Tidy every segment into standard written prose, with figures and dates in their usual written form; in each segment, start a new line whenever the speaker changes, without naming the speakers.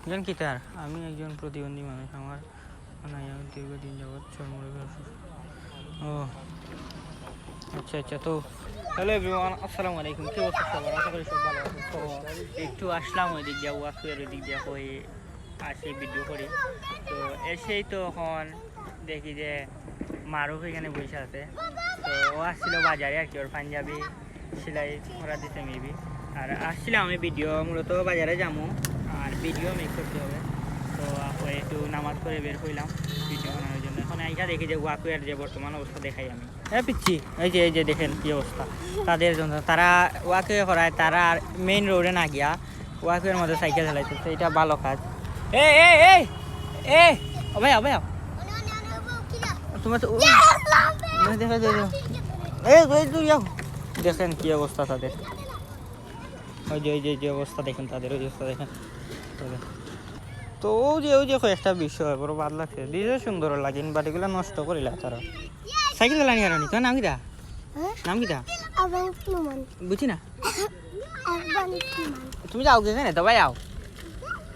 জান কি তার আমি একজন প্রতিবন্ধী মানুষ। আমার আমি দীর্ঘদিন যাবৎ চর্মরোগে অসুস্থ। ও আচ্ছা আচ্ছা। তো হ্যালো এভরিওয়ান, আসসালামু আলাইকুম। কি অবস্থা সবার? আশা করি সব ভালো আছে। তো একটু আসলাম ওই দিক দিয়ে, ওয়াকুয়ের ওই দিক দিয়ে হয়ে আসি ভিডিও করি। তো এসেই তো এখন দেখি যে মারুফ এখানে বসে আছে। তো ও আসছিল বাজারে আর কি, ওর পাঞ্জাবি সেলাই করা দিতে মেবি। আর আসছিলাম আমি ভিডিও মূলত বাজারে যাবো আর ভিডিও মেক করতে হবে। তো একটু নামাজ করে বের হইলাম ভিডিও বানানোর জন্য। এখন এইটা দেখি যে ওয়াকুয়ের যে বর্তমান অবস্থা দেখাই আমি। হ্যাঁ পিচ্ছি, এই যে দেখেন কী অবস্থা তাদের জন্য। তারা ওয়াকুয়ে করায়, তারা মেইন রোডে না গিয়া ওয়াকুয়ের মধ্যে সাইকেল চালাইতেছে। এটা ভালো কাজ। এ এ এ এ ভাই ভাই তোমার তো দেখেন কি অবস্থা তাদের। ওই যে অবস্থা দেখেন তাদের, ওই অবস্থা দেখেন। তো ওই যে কয়েকটা বিষয় বড় ভালো লাগছে, দিছে সুন্দর লাগে, বাট এগুলো নষ্ট করিলা তারা। সাইকেল চালানি হারানি তোর নাম কিটা? নাম কিটা বুঝি না। তুমি যাও কে তো ভাই আও।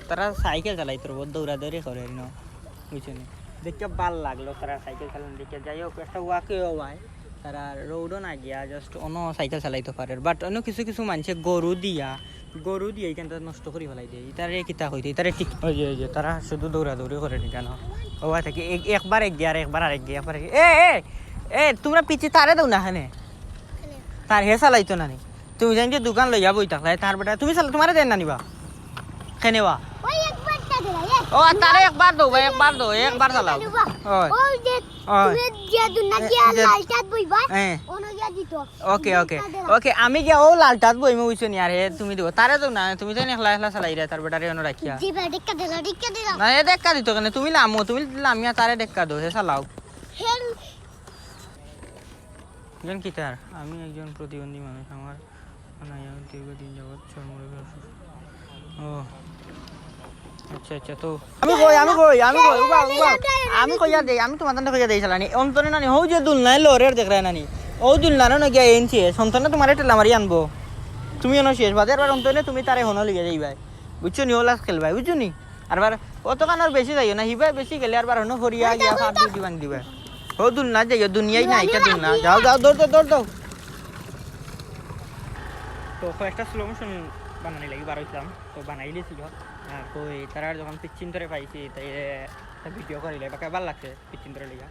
তারা সাইকেল চালাই তোর দৌড়া দৌড়ি করে বুঝছো না। দেখতে ভাল লাগলো তারা সাইকেল চালানো দেখে। যাই হোক একটা ওয়াকেও ভাই, তারা রোডও না গিয়া জাস্ট অন্য সাইকেল চালাইতে পারে। বাট অন্য কিছু কিছু মানুষে গরু দিয়ে এখানটা নষ্ট করে ফেলাই দিয়ে। তারে কিতা হইতে তারে ঠিক ওই যে তারা শুধু দৌড়াদৌড়ি করে নি কেন ও থাকে একবার এক গিয়ে আর একবার আরেক গিয়ে এ এ এ তোমরা পিছিয়ে তারে দাও না হানে তার হে চালাইতো না নি। তুমি জানি যে দোকান লইয়া বই থাকলাই তার বেটা তুমি তোমারে দেন না নিবা খেনেবা। ও তারে একবার দো ভাই, একবার চালাও। ওকে আমি গিয়া ও লালটাত বইমে বুঝছো নি। আর হে তুমি দিব তারে তো না, তুমি তো একলা একলা চালাই রে তার বেটারে এনে রাখিয়া না। এ দেখা দিত কেন? তুমি লামিয়া তারে দেখা দো, হে চালাও। জান কি তার আমি একজন প্রতিবন্ধী মানুষ। আমার দীর্ঘদিন যাবৎ চর্মরোগে অসুস্থ। ও আচ্ছা আচ্ছা। তো আমি কইয়া দেই, আমি তোমার তান্ডে কইয়া দেই চালানি অন্তরে নানি হও যে দুলনায় লরের দেখ রে নানি ও দুলনানো না গিয়া এনছি সন্তানে তোমার টেলা মারি আনবো। তুমি এনো শেষ বাদে আর অন্তরে তুমি তারে হনো লিগে যাই ভাই, বুঝছো নি? ওলাস খেলবাই বুঝছো নি? আর বার অত কান আর বেশি যাইও না, হিবাই বেশি গেলে আর বার হনো হরিয়া গিয়া ফাট দিদি ভাঙ দিবা। ও দুলনা যাইও, দুনিয়াই না এটা দুলনা। যাও দৌড় দাও। তো একটা স্লো মোশন বানানি লাগি বার হইছিলাম, তো বানাই লিয়েছিল। আর কই তারা যখন পিচ্চিন ধরে পাইছি তাই ভিডিও করিলে বাকি ভালো লাগছে পিচ্চিন ধরে লিগা।